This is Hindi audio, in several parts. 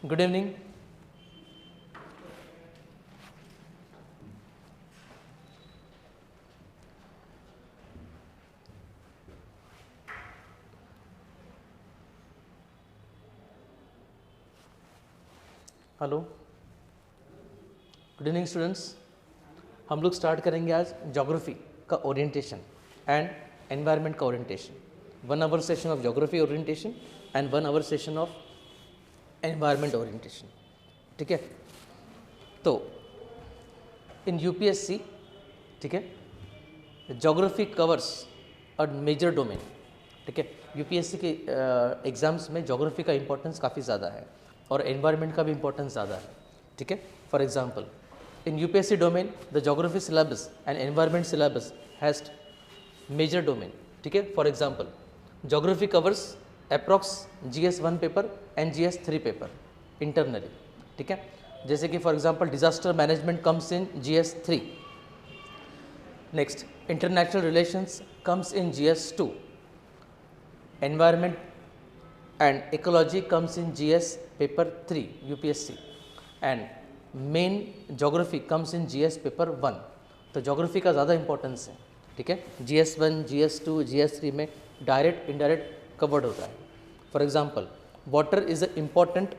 Good evening. Hello, good evening students. हम लोग स्टार्ट करेंगे आज ज्योग्राफी का ओरिएंटेशन एंड एनवायरनमेंट का orientation. 1 hour session of geography orientation and 1 hour session of environment orientation. ठीक है, तो इन यूपीएससी, ठीक है, geography covers a major domain. ठीक है, यूपीएससी के एग्जाम्स में ज्योग्राफी का इंपॉर्टेंस काफ़ी ज़्यादा है और एनवायरनमेंट का भी इंपॉर्टेंस ज़्यादा है। ठीक है, for example in UPSC domain the geography syllabus and environment syllabus has major domain. ठीक है, for example geography covers approx GS1 paper and GS3 paper internally. ठीक है, जैसे कि for example disaster management comes in GS3, next international relations comes in GS2, environment and ecology comes in GS paper 3 UPSC and main geography comes in GS paper 1। तो geography का ज़्यादा इंपॉर्टेंस है। ठीक है, GS1, GS2, GS3 में डायरेक्ट इनडायरेक्ट कवर्ड होता है। For example water is a important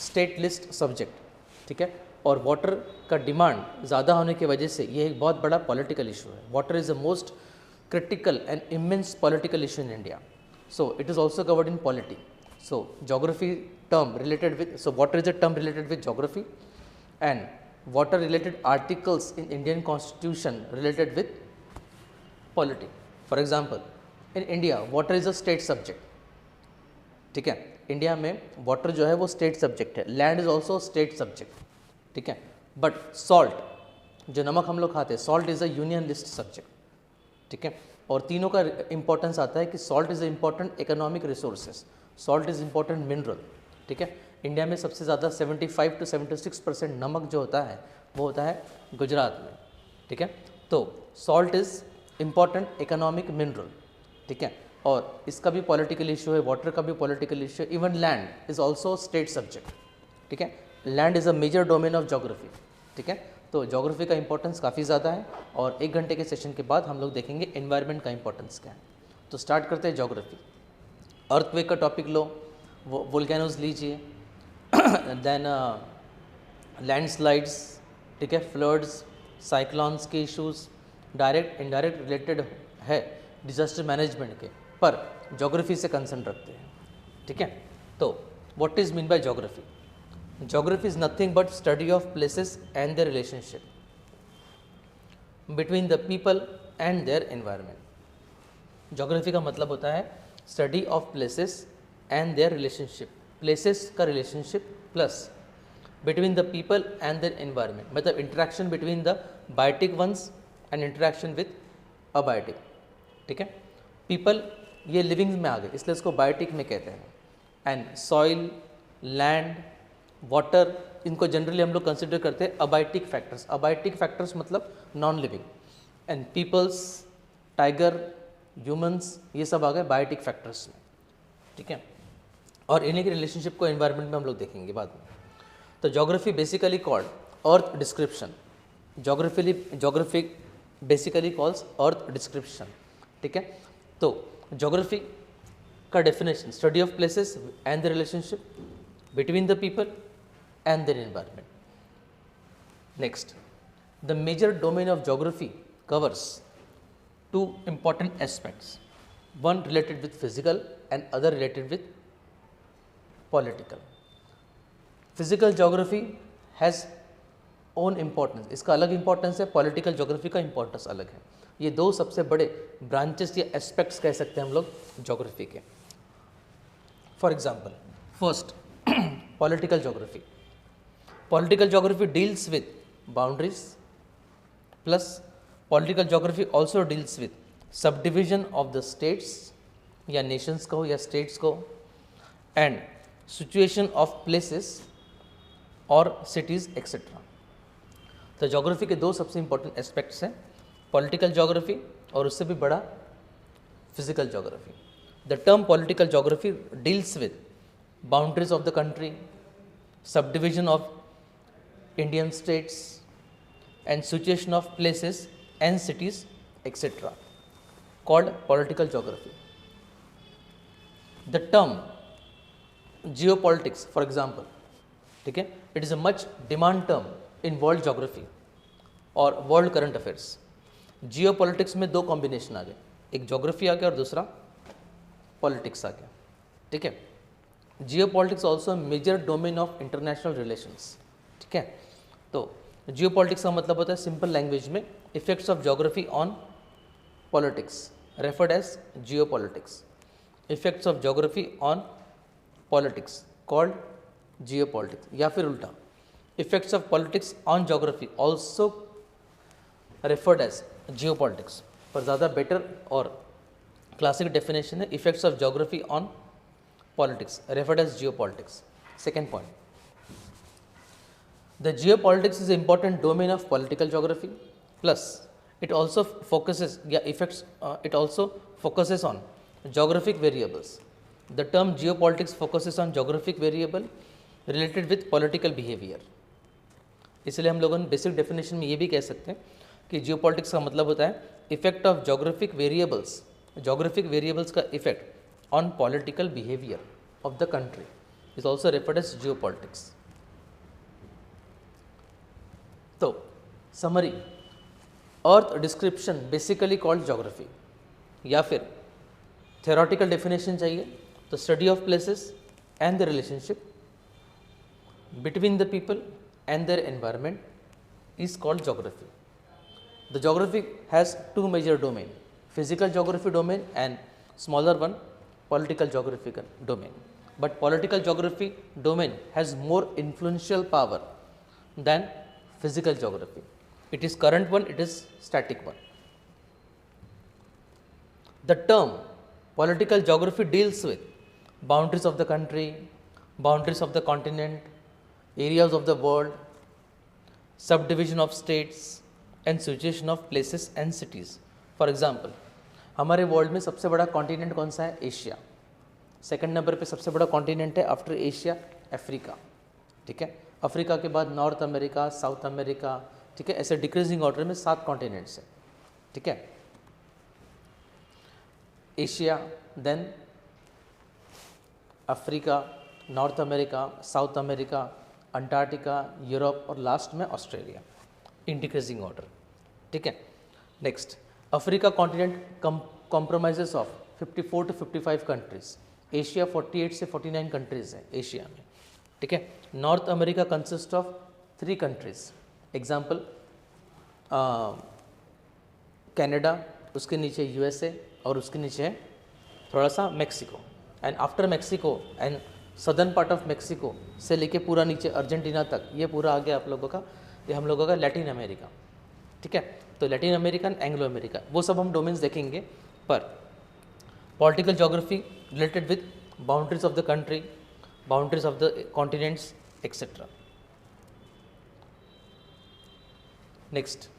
state list subject. ठीक है, और वाटर का डिमांड ज़्यादा होने की वजह से ये एक बहुत बड़ा पॉलिटिकल इशू है। Water is the most critical and immense political issue in India, so it is also covered in polity। So geography term related with, so water is a term related with geography and water related articles in Indian constitution related with polity। For example in India water is a state subject। ठीक है, इंडिया में वाटर जो है वो स्टेट सब्जेक्ट है, land is also state subject. ठीक है, बट सॉल्ट जो नमक हम लोग खाते हैं, salt is a union list subject. ठीक है, और तीनों का इंपॉर्टेंस आता है कि salt is a important economic resources, salt is important mineral. ठीक है, इंडिया में सबसे ज़्यादा 75 to 76% नमक जो होता है वो होता है गुजरात में। ठीक है, तो salt is important economic mineral. ठीक है, और इसका भी पॉलिटिकल इशू है, वाटर का भी पॉलिटिकल इशू है, even land is also state subject. ठीक है, land is a major domain of geography. ठीक है, तो ज्योग्राफी का इंपॉर्टेंस काफ़ी ज़्यादा है और 1 घंटे के सेशन के बाद हम लोग देखेंगे एनवायरनमेंट का इंपॉर्टेंस क्या है। तो स्टार्ट करते हैं ज्योग्राफी। अर्थक्वेक का टॉपिक लो, वोल्केनोज लीजिए, देन लैंडस्लाइड्स, ठीक है, फ्लड्स, साइक्लॉन्स के इश्यूज़ डायरेक्ट इनडायरेक्ट रिलेटेड है डिजास्टर मैनेजमेंट के, पर ज्योग्राफी से कंसर्न रखते हैं। ठीक है, तो what is mean by geography? Geography is nothing but study of places and their relationship between the people and their environment। Geography का मतलब होता है study of places and their relationship, places का relationship plus between the people and their environment, मतलब interaction between the biotic ones and interaction with abiotic। ठीक है, people ये living में आ गए इसलिए इसको biotic में कहते हैं, and soil, land, वाटर, इनको जनरली हम लोग कंसिडर करते हैं अबाइटिक फैक्टर्स। अबाइटिक फैक्टर्स मतलब non living, and peoples, tiger, humans, ये सब आ गए बायोटिक फैक्टर्स में। ठीक है, और इन्हीं के रिलेशनशिप को एनवायरनमेंट में हम लोग देखेंगे बाद में। तो geography basically called earth description. Geography basically calls earth description. ठीक है, तो ज्योग्राफी का definition study of places and the relationship between the people and their environment। Next, the major domain of geography covers 2 important aspects, one related with physical and other related with political। Physical geography has own importance, इसका अलग importance है, political geography का importance अलग है। ये 2 सबसे बड़े branches या aspects कह सकते हैं हम लोग geography के। For example, first political geography। Political geography deals with boundaries, plus political geography also deals with subdivision of the states या nations को या states को, and situation of places और cities etc। तो geography के 2 सबसे important aspects हैं, political geography और उससे भी बड़ा physical geography। The term political geography deals with boundaries of the country, subdivision of Indian states, and situation of places and cities, etc., called political geography. The term geopolitics, for example, okay, it is a much demand term in world geography और वर्ल्ड करंट अफेयर्स. जियोपॉलिटिक्स में दो कॉम्बिनेशन आ गए, एक ज्योग्राफी आ गया और दूसरा पॉलिटिक्स आ गया. ठीक है. Geopolitics also major domain of international relations. ठीक है. तो जियोपॉलिटिक्स का मतलब होता है सिंपल लैंग्वेज में effects of geography on politics, referred as geopolitics. Effects of geography on politics called geopolitics. या फिर उल्टा, effects of politics on geography also referred as geopolitics. पर ज़्यादा बेटर और क्लासिक डेफिनेशन है effects of geography on politics, referred as geopolitics. Second point, the geopolitics is an important domain of political geography, plus it also focuses it also focuses on geographic variables. The term geopolitics focuses on geographic variable related with political behavior. इसलिए हम लोगों ने बेसिक डेफिनेशन में ये भी कह सकते हैं कि जियोपॉलिटिक्स का मतलब होता है इफेक्ट ऑफ जोग्राफिक वेरिएबल्स का effect on political behaviour of the country is also referred as geopolitics. तो summary, earth description basically called geography. या फिर थ्योरेटिकल डेफिनेशन चाहिए तो study of places and the relationship between the people and their environment is called geography. The geography has two major domain, physical geography domain and smaller one, political geography domain. But political geography domain has more influential power than physical geography. It is current one, it is static one. The term political geography deals with boundaries of the country, boundaries of the continent, areas of the world, subdivision of states and situation of places and cities. For example, हमारे वर्ल्ड में सबसे बड़ा कॉन्टिनेंट कौन सा है? एशिया. सेकंड नंबर पे सबसे बड़ा कॉन्टिनेंट है आफ्टर एशिया अफ्रीका. ठीक है. अफ्रीका के बाद नॉर्थ अमेरिका, साउथ अमेरिका. ठीक है. ऐसे डिक्रीजिंग ऑर्डर में 7 कॉन्टिनेंट्स हैं. ठीक है. Asia, then Africa, North America, South America, Antarctica, Europe और लास्ट में ऑस्ट्रेलिया इन डिक्रीजिंग ऑर्डर. ठीक है. Next, Africa continent compromises of 54 to 55 countries. Asia 48 से 49 कंट्रीज हैं एशिया में. ठीक है. North America consist of 3 countries. Example Canada, उसके नीचे यूएसए और उसके नीचे है थोड़ा सा Mexico. And after Mexico and southern part of Mexico से लेके पूरा नीचे अर्जेंटीना तक, ये पूरा आ गया आप लोगों का, ये हम लोगों का लैटिन अमेरिका. ठीक है. तो लैटिन अमेरिकन, एंग्लो अमेरिका, वो सब हम डोमेन्स देखेंगे. पर political geography related with boundaries of the country, boundaries of the continents etcetera. Next,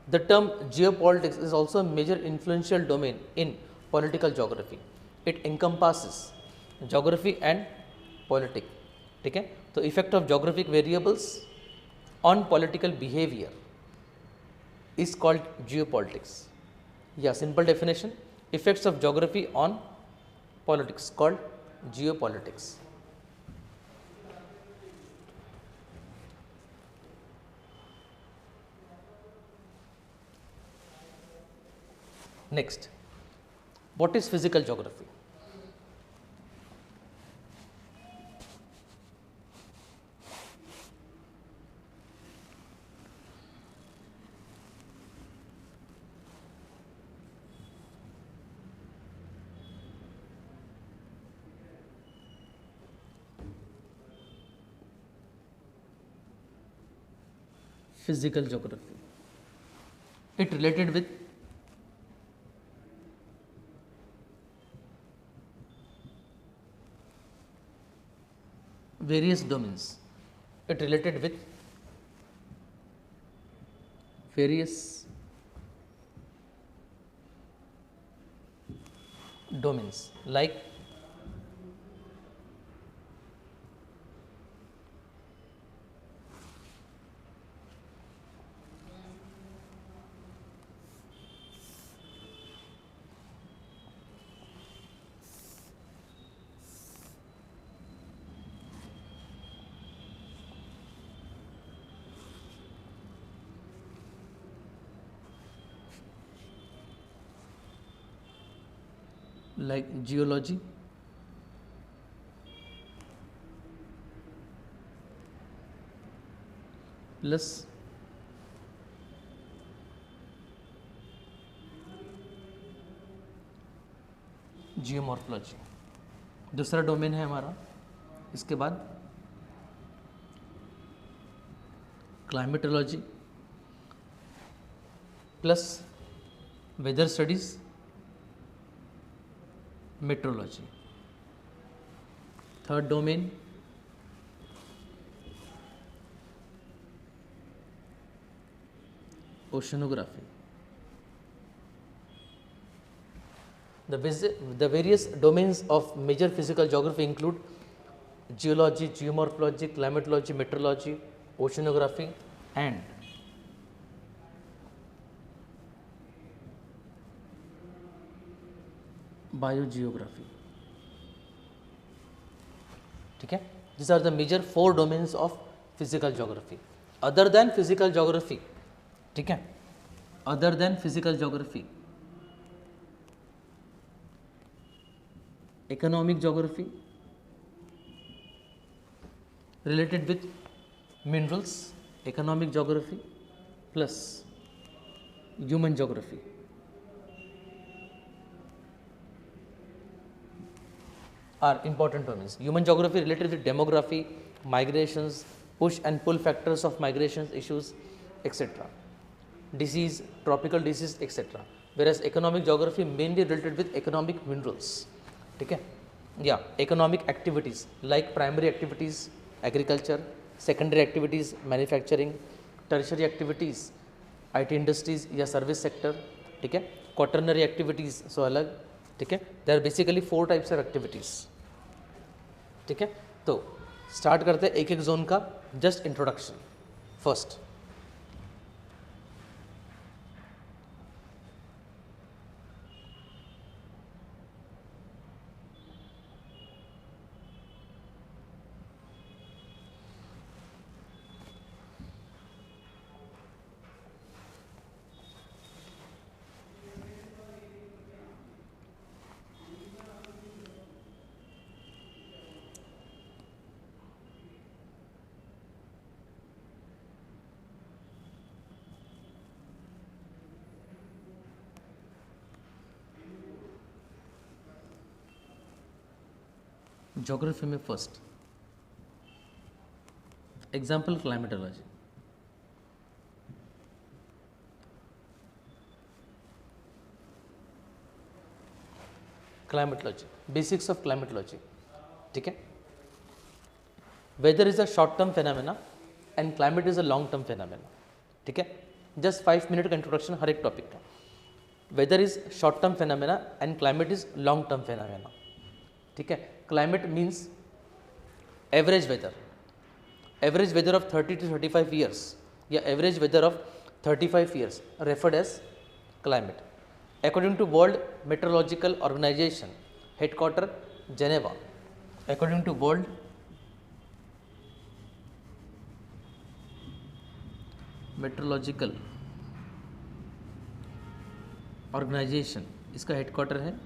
the term geopolitics is also major influential domain in political geography. It encompasses geography and politic. ठीक है. तो effect of geographic variables on political behaviour is called geopolitics. या simple definition, effects of geography on politics called geopolitics. Next, what is physical geography? Physical geography, it related with various domains. It related with various domains like like geology, plus geomorphology, दूसरा डोमेन है हमारा। इसके बाद climatology plus weather studies, meteorology. Third domain oceanography. The various domains of major physical geography include geology, geomorphology, climatology, meteorology, oceanography and biogeography। ठीक है, these are the major 4 domains of physical geography। other than physical geography, ठीक है, other than physical geography, economic geography related with minerals, economic geography plus human geography। are important domains। human geography related with demography, migrations, push and pull factors of migrations issues, etc., disease, tropical disease, etc., whereas economic geography mainly related with economic minerals। ठीक है, या economic activities like primary activities agriculture, secondary activities manufacturing, tertiary activities IT industries या सर्विस सेक्टर। ठीक है, क्वाटरनरी एक्टिविटीज़ सो अलग। ठीक है, they are basically 4 types of activities. ठीक है, तो स्टार्ट करते हैं एक एक जोन का जस्ट इंट्रोडक्शन। फर्स्ट ज्योग्राफी में first example climatology. Climatology, basics of climatology. ठीक है, weather is a short term phenomena and climate is a long term phenomena. ठीक है, जस्ट 5 मिनट का इंट्रोडक्शन हर एक टॉपिक का। Weather is short term phenomena and climate is long term phenomena. ठीक है, climate means average weather of 30 to 35 years या average weather of 35 years referred as climate. According to world meteorological organization headquarter Geneva, according to world meteorological organization, इसका हेडक्वार्टर है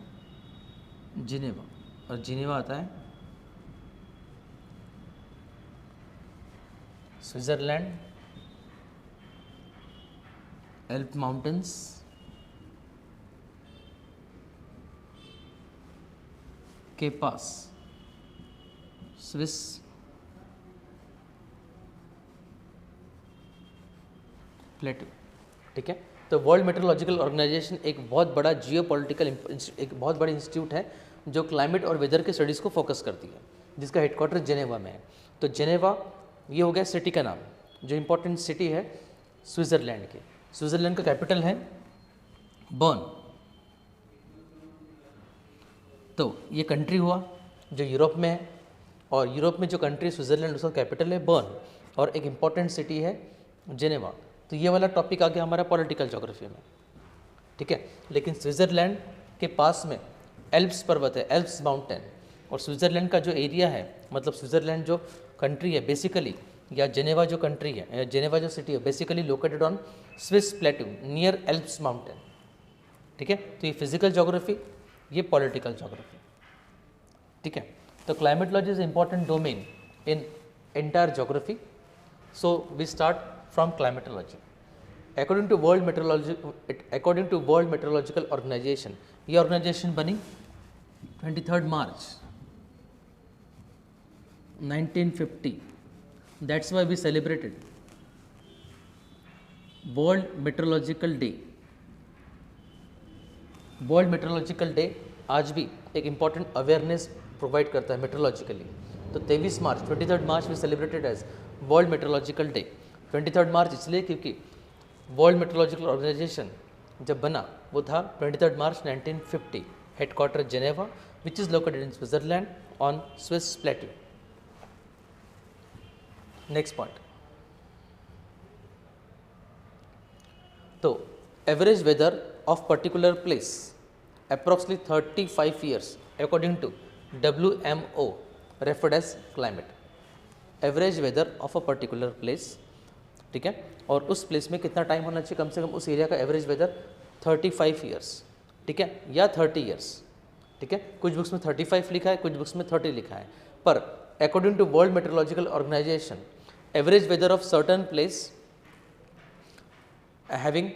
जिनेवा, और जिनेवा आता है स्विट्जरलैंड, एल्प माउंटेन्स, के पास, स्विस, प्लेटो। ठीक है, तो वर्ल्ड मेट्रोलॉजिकल ऑर्गेनाइजेशन एक बहुत बड़ा जियोपॉलिटिकल एक बहुत बड़ी इंस्टीट्यूट है जो क्लाइमेट और वेदर के स्टडीज़ को फोकस करती है, जिसका हेडक्वार्टर जेनेवा में है। तो जेनेवा ये हो गया सिटी का नाम, जो इम्पोर्टेंट सिटी है स्विट्ज़रलैंड की। स्विट्ज़रलैंड का कैपिटल है बर्न। तो ये कंट्री हुआ जो यूरोप में है, और यूरोप में जो कंट्री स्विट्ज़रलैंड उसका कैपिटल है बर्न, और एक इम्पॉर्टेंट सिटी है जेनेवा। तो ये वाला टॉपिक आ गया हमारा पॉलिटिकल ज्योग्राफी में। ठीक है, लेकिन स्विट्ज़रलैंड के पास में एल्प्स पर्वत है, एल्प्स माउंटेन, और स्विट्ज़रलैंड का जो एरिया है, मतलब स्विट्ज़रलैंड जो कंट्री है बेसिकली, या जेनेवा जो कंट्री है, जेनेवा जो सिटी है, basically located on Swiss plateau near Alps mountain. ठीक है, तो ये फिजिकल ज्योग्राफी ये पॉलिटिकल जोग्राफी, ठीक है। तो climatology is important domain in entire geography, so we start from climatology. According to world meteorological organization, ये ऑर्गेनाइजेशन बनी 23 March 1950, that's why we celebrated world meteorological day. World meteorological day आज भी एक इम्पॉर्टेंट अवेयरनेस प्रोवाइड करता है मेट्रोलॉजिकली। तो 23 March 23 March we celebrated as world meteorological day. 23 March इसलिए क्योंकि वर्ल्ड मेट्रोलॉजिकल ऑर्गेनाइजेशन जब बना वो था 23 March 1950, headquarter Geneva which is located in Switzerland on Swiss plateau. Next point, तो average weather of particular place approximately 35 years according to WMO referred as climate, average weather of a particular place, ठीक है। और उस प्लेस में कितना टाइम होना चाहिए, कम से कम उस एरिया का एवरेज वेदर 35 ईयर्स, ठीक है, या 30 ईयर्स, ठीक है। कुछ बुक्स में 35 लिखा है, कुछ बुक्स में 30 लिखा है, पर according to world meteorological organization average weather of certain place having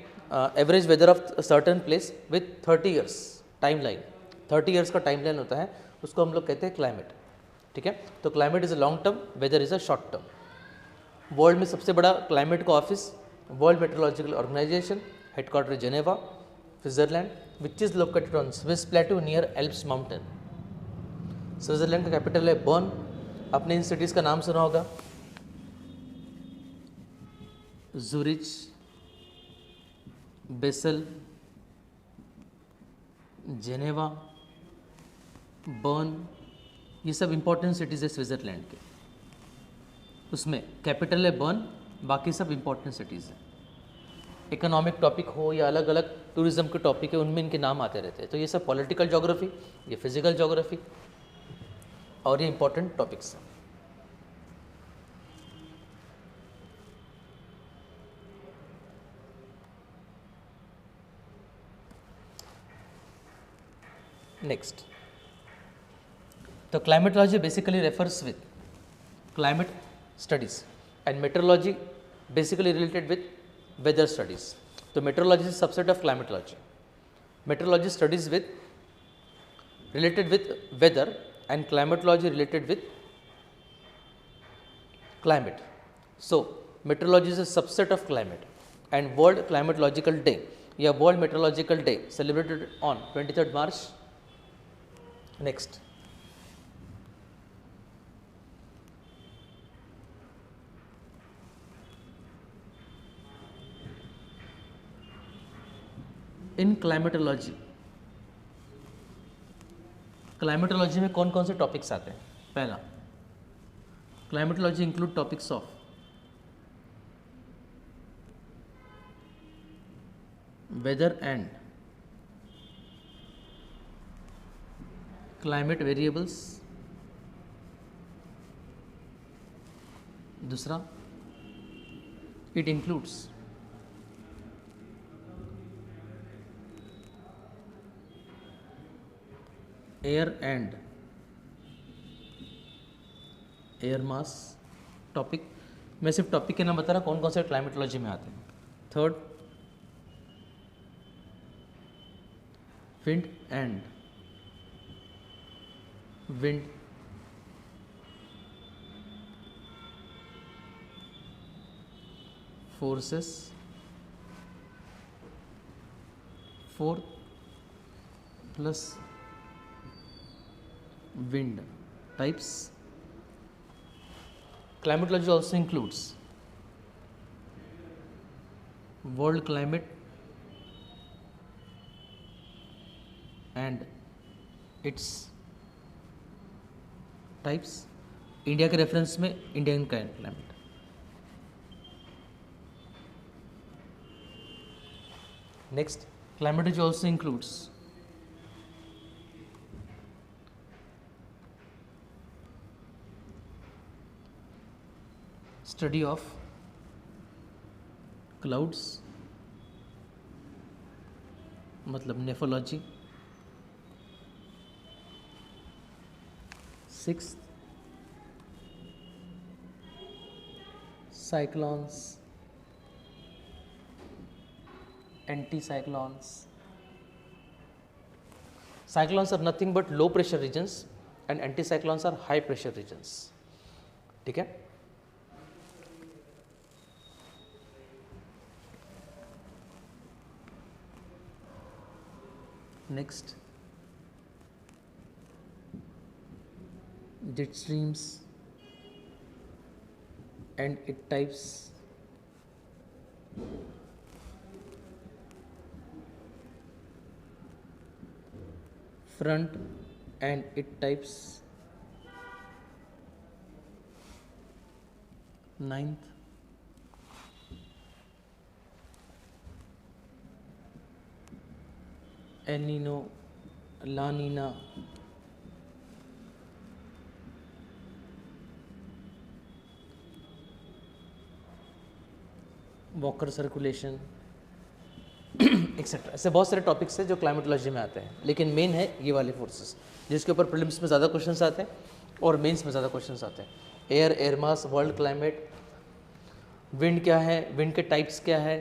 average weather of certain place with 30 years timeline, 30 years का टाइमलाइन होता है, उसको हम लोग कहते हैं क्लाइमेट, ठीक है। तो climate is a long term, weather is a short term. वर्ल्ड में सबसे बड़ा क्लाइमेट का office world meteorological organization, headquarter Geneva Switzerland which is located on Swiss plateau near Alps mountain. Switzerland का कैपिटल है बर्न। आपने इन सिटीज़ का नाम सुना होगा, जूरिच, बेसल, जेनेवा, बर्न, ये सब इंपॉर्टेंट सिटीज़ है स्विट्ज़रलैंड के। उसमें कैपिटल है बर्न, बाकी सब इंपॉर्टेंट सिटीज़ हैं। इकोनॉमिक टॉपिक हो या अलग अलग टूरिज्म के टॉपिक है, उनमें इनके नाम आते रहते हैं। तो ये सब पॉलिटिकल ज्योग्राफी, ये फिजिकल ज्योग्राफी और ये इंपॉर्टेंट टॉपिक्स हैं। नेक्स्ट, तो climatology basically refers with climate studies and meteorology basically related with weather studies. So meteorology is a subset of climatology. Meteorology studies with related with weather and climatology related with climate. So meteorology is a subset of climate, and World Climatological Day, yeah, World Meteorological Day celebrated on 23rd March. Next, in climatology, climatology में कौन कौन से टॉपिक्स आते हैं? पहला, climatology include topics of weather and climate variables. दूसरा, it includes air and air mass topic. मैं सिर्फ टॉपिक के नाम बता रहा, कौन कौन से क्लाइमेटोलॉजी में आते हैं। Third, wind and wind forces. Fourth, plus wind types. Climatology also includes world climate and its types. India के रेफरेंस में Indian climate. Next, climatology also includes study of clouds, मतलब nephrology, Sixth, cyclones, anticyclones. Cyclones are nothing but low pressure regions and anticyclones are high pressure regions. ठीक है. Next, jet streams and its types. Front and its types. Ninth, El Nino, La Nina, walker circulation etcetera. ऐसे बहुत सारे टॉपिक्स हैं जो क्लाइमेटोलॉजी में आते हैं, लेकिन मेन है ये वाले फोर्सेस जिसके ऊपर प्रीलिम्स में ज़्यादा क्वेश्चंस आते हैं और मेंस में ज़्यादा क्वेश्चंस आते हैं. Air, air mass, world climate, wind क्या है, विंड के टाइप्स क्या है,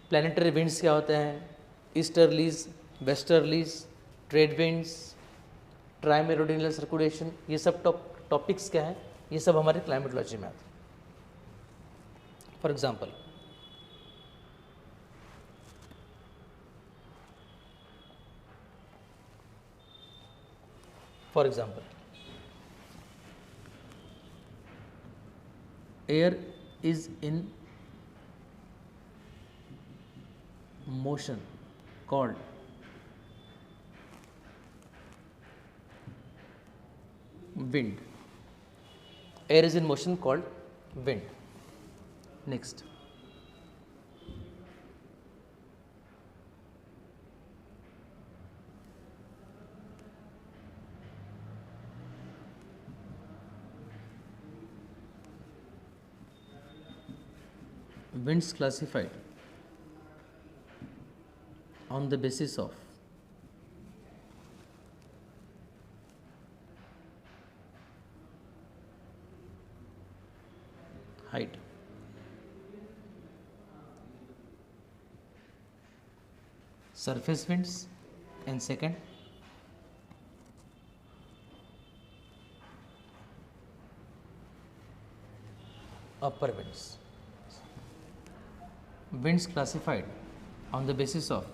प्लानिटरी विंड्स क्या होते हैं, easterlies, westerlies, trade winds, try meridional circulation, ये सब टॉपिक्स क्या है, ये सब हमारे क्लाइमेटोलॉजी में आते हैं. For example, air is in motion called wind. Air is in motion called wind. Next, winds classified on the basis of height, surface winds, and second, upper winds. Winds classified on the basis of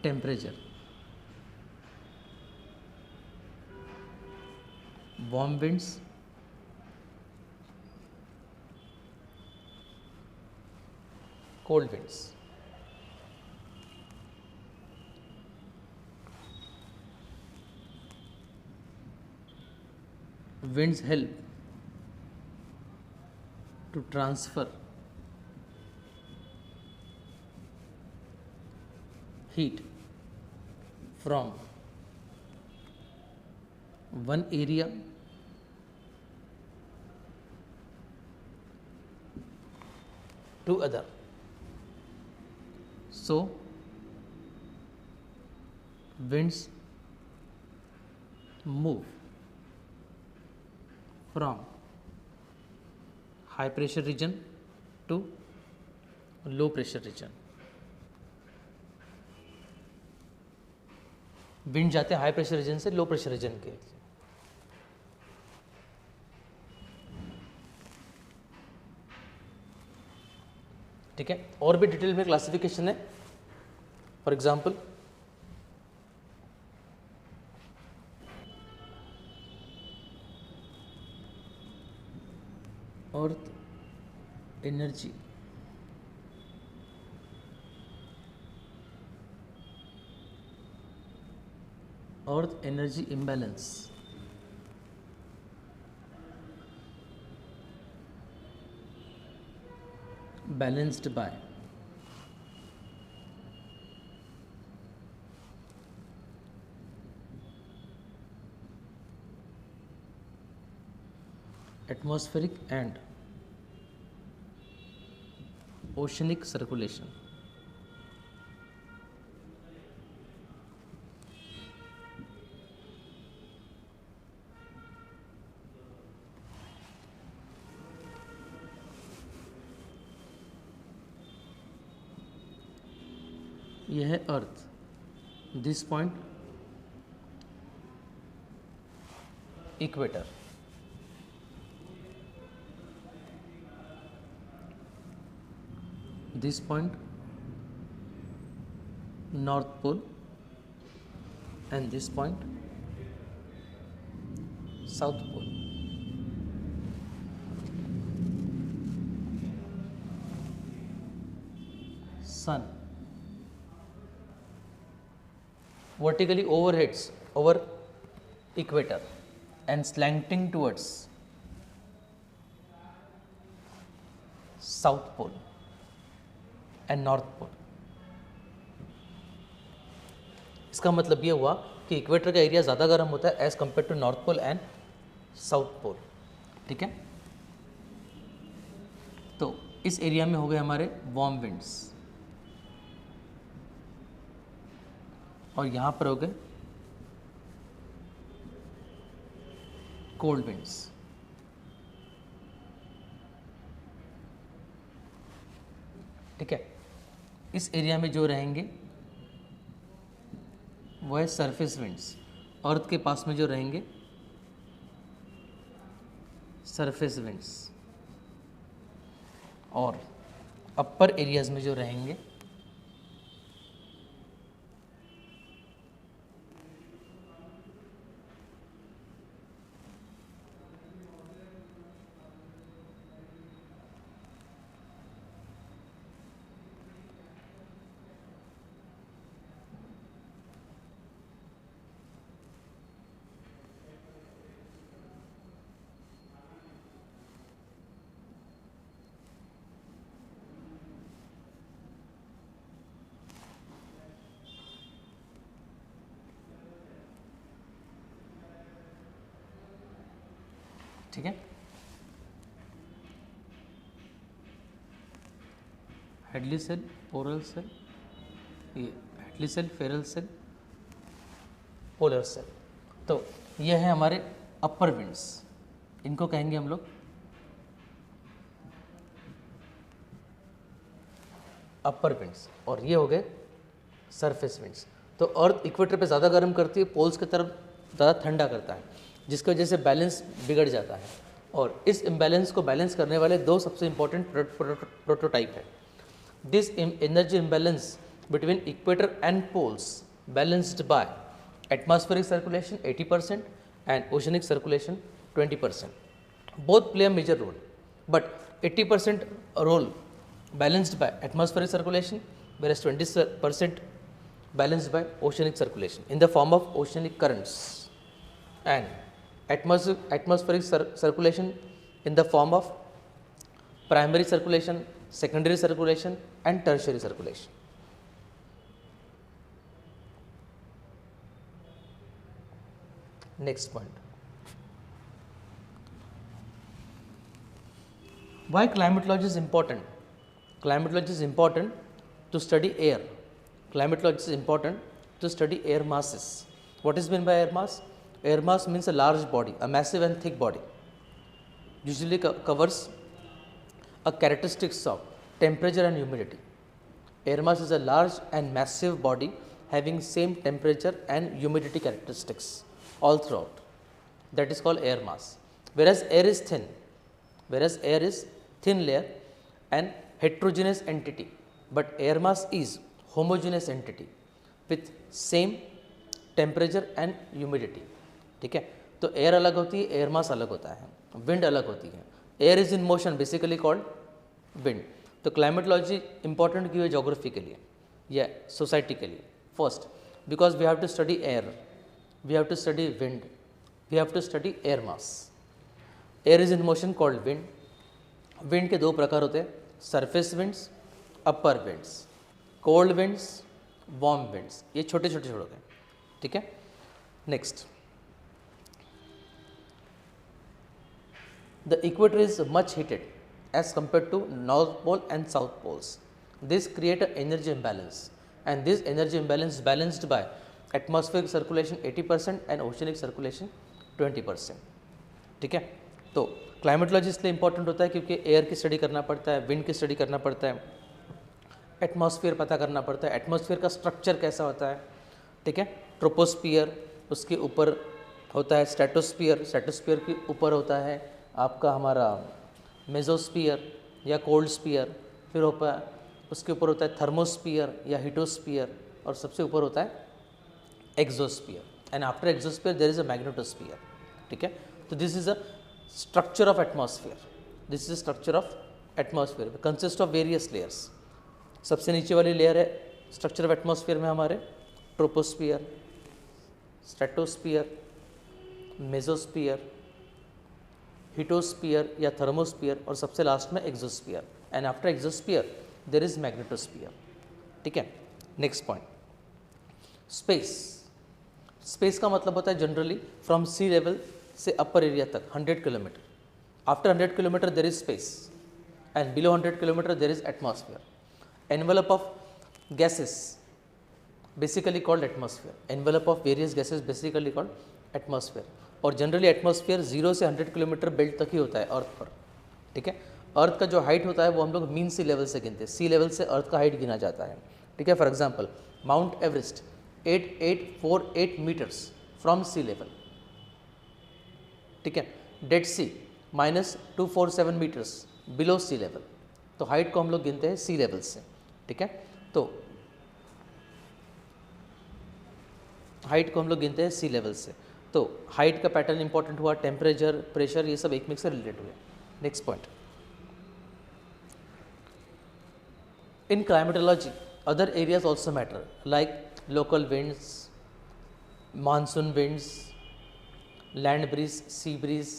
temperature, warm winds, cold winds. Winds help to transfer heat from one area to other. So, winds move from high pressure region to low pressure region. Wind जाते हैं हाई प्रेशर रीजन से लो प्रेशर रीजन के. ठीक है, और भी डिटेल में क्लासिफिकेशन है. For example, earth energy, earth energy imbalance, balanced by atmospheric and oceanic circulation. यह है earth, this point equator, this point north pole and this point south pole. Sun vertically overheads over equator and slanting towards south pole and north pole. इसका मतलब ये हुआ कि इक्वेटर का एरिया ज़्यादा गर्म होता है as compare to north pole and south pole, ठीक है। तो इस एरिया में हो गए हमारे वार्म विंड्स और यहाँ पर हो गए कोल्ड विंड्स। ठीक है, इस एरिया में जो रहेंगे वो है सरफेस विंड्स, अर्थ के पास में जो रहेंगे सरफेस विंड्स, और अपर एरियाज में जो रहेंगे ठीक है। हेडली सेल, पोरल सेल, ये Hadley cell, Ferrel cell, polar cell. तो ये है हमारे अपर विंड्स, इनको कहेंगे हम लोग अपर विंड्स, और ये हो गए सरफेस विंड्स। तो अर्थ इक्वेटर पे ज़्यादा गर्म करती है, पोल्स की तरफ ज़्यादा ठंडा करता है, जिसकी वजह से बैलेंस बिगड़ जाता है। और इस इम्बैलेंस को बैलेंस करने वाले दो सबसे इंपॉर्टेंट प्रोटोटाइप है। This energy imbalance between equator and poles balanced by atmospheric circulation 80% and oceanic circulation 20%. Both play a major role, but 80% role balanced by atmospheric circulation, whereas 20% balanced by oceanic circulation in the form of oceanic currents, and atmospheric circulation in the form of primary circulation, secondary circulation and tertiary circulation. Next point. Why climatology is important? Climatology is important to study air. Climatology is important to study air masses. What is meant by air mass? Air mass means a large body, a massive and thick body. Usually covers a characteristics of temperature and humidity. Air mass is a large and massive body having same temperature and humidity characteristics all throughout. That is called air mass. Whereas air is thin. Whereas air is thin layer and heterogeneous entity, but air mass is homogeneous entity with same temperature and humidity. ठीक है, तो एयर अलग होती है, एयर मास अलग होता है, विंड अलग होती है. Air is in motion basically called wind. तो क्लाइमेटोलॉजी इंपॉर्टेंट क्यों है ज्योग्राफी के लिए या सोसाइटी के लिए? First, because we have to study air, we have to study wind, we have to study air mass. Air is in motion called wind. Wind के दो प्रकार होते हैं, surface winds, upper winds, cold winds, warm winds. ये छोटे छोटे छोटे होते हैं. ठीक है. Next, the equator is much heated as compared to north pole and south poles. This create an energy imbalance, and this energy imbalance balanced by atmospheric circulation 80% and oceanic circulation 20%. ठीक है. तो क्लाइमेटोलॉजी इसलिए इंपॉर्टेंट होता है क्योंकि एयर की स्टडी करना पड़ता है, विंड की स्टडी करना पड़ता है, एटमॉस्फेयर पता करना पड़ता है, एटमॉस्फेयर का स्ट्रक्चर कैसा होता है, ठीक है। ट्रोपोस्फियर, उसके ऊपर होता है स्ट्रेटोस्फियर, स्ट्रेटोस्फियर के ऊपर होता है आपका हमारा मेजोस्फियर या कोल्ड स्फीयर, फिर होता है उसके ऊपर होता है थर्मोस्फियर या हीटोस्फियर, और सबसे ऊपर होता है exosphere, and after exosphere there is a magnetosphere, ठीक है। तो this is a structure of atmosphere, this is a structure of atmosphere, consist of various layers. सबसे नीचे वाली लेयर है स्ट्रक्चर ऑफ एटमॉस्फेयर में हमारे ट्रोपोस्फियर, स्ट्रेटोस्फियर, मेजोस्फियर, हीटोस्फियर या थर्मोस्फियर, और सबसे लास्ट में exosphere, and after exosphere there is magnetosphere, ठीक है। Next point, space. स्पेस का मतलब होता है जनरली फ्रॉम सी लेवल से अपर एरिया तक 100 kilometre, after 100 kilometre there is space, and below 100 kilometre there is atmosphere. Envelope of gases basically called atmosphere, envelope of various gases basically called atmosphere, और जनरली एटमॉस्फेयर 0 से 100 किलोमीटर बेल्ट तक ही होता है अर्थ पर, ठीक है। अर्थ का जो हाइट होता है वो हम लोग मीन सी लेवल से गिनते हैं, सी लेवल से अर्थ का हाइट गिना जाता है, ठीक है। For example Mount Everest 8848 metres from sea level, ठीक है। Dead Sea -247 metres below sea level, तो हाइट को हम लोग गिनते हैं सी लेवल से, ठीक है। तो हाइट को हम लोग गिनते हैं सी लेवल से, तो हाइट का पैटर्न इंपॉर्टेंट हुआ, टेम्परेचर, प्रेशर, ये सब एक में से रिलेटेड हुए। नेक्स्ट पॉइंट, इन climatology other areas also matter like local winds, monsoon winds, land breeze, sea breeze,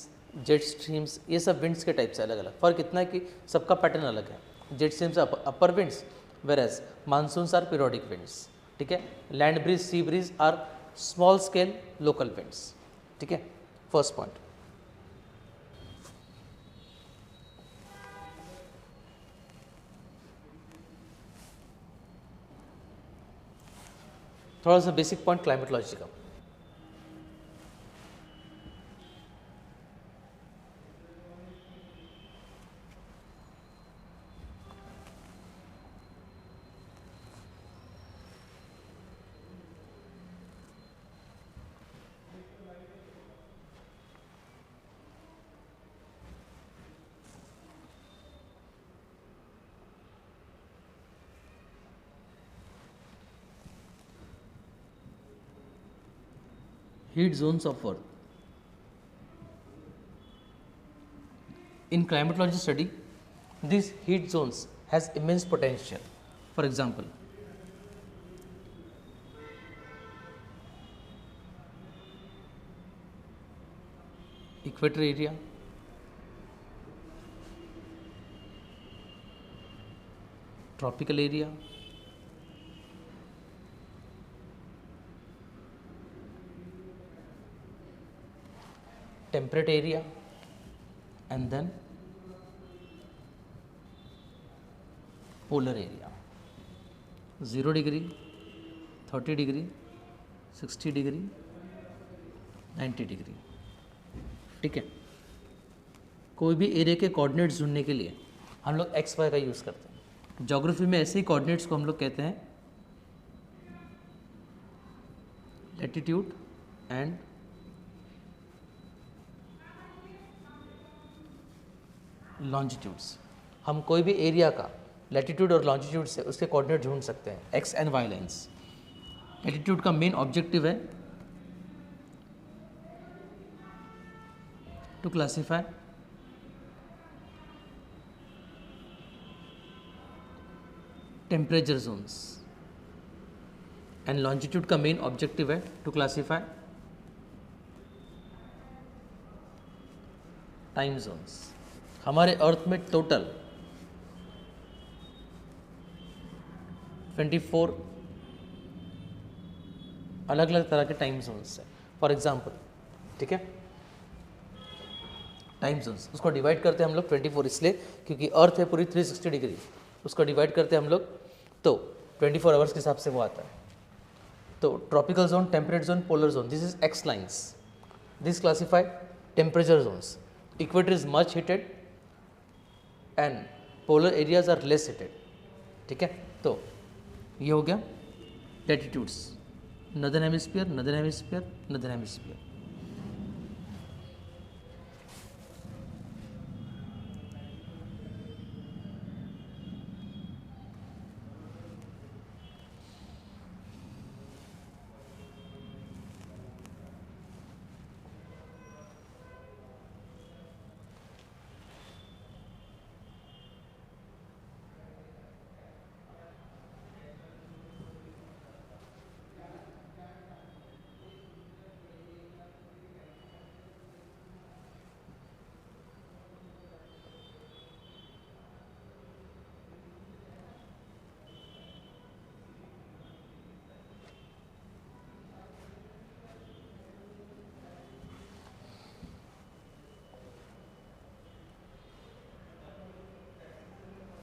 jet streams, ये सब winds के टाइप से अलग अलग। फ़र्क इतना है कि सबका पैटर्न अलग है। Jet streams upper winds, whereas monsoons are periodic winds, ठीक है। Land breeze, sea breeze are small scale local winds, ठीक है। फर्स्ट पॉइंट, थोड़ा सा बेसिक पॉइंट क्लाइमेटोलॉजी का। Heat zones of Earth. In climatology study, these heat zones has immense potential. For example, equator area, tropical area, temperate area, and then polar area, 0 degree, 30 degree, 60 degree, 90 degree, ठीक है। कोई भी एरिया के कोऑर्डिनेट्स ढूंढने के लिए हम लोग एक्स वाई का यूज़ करते हैं। ज्योग्राफी में ऐसे ही कोऑर्डिनेट्स को हम लोग कहते हैं लैटिट्यूड एंड लॉन्जिट्यूड्स। हम कोई भी एरिया का लैटिट्यूड और लॉन्जिट्यूड से उसके कोऑर्डिनेट ढूंढ सकते हैं, X and Y lines. Latitude का मेन ऑब्जेक्टिव है to classify temperature zones, and longitude का मेन ऑब्जेक्टिव है टू क्लासीफाई टाइम जोन्स। हमारे अर्थ में टोटल 24 अलग अलग तरह के टाइम जोन्स है। फॉर एग्जांपल, ठीक है, टाइम जोन्स उसको डिवाइड करते हैं हम लोग 24 इसलिए क्योंकि अर्थ है पूरी 360 डिग्री, उसको डिवाइड करते हैं हम लोग तो 24 आवर्स के हिसाब से वो आता है। तो tropical zone, temperate zone, polar zone, this is X lines, this classify temperature zones. Equator is much heated and polar areas are less heated, ठीक है। तो ये हो गया latitudes, northern hemisphere, northern hemisphere, northern hemisphere.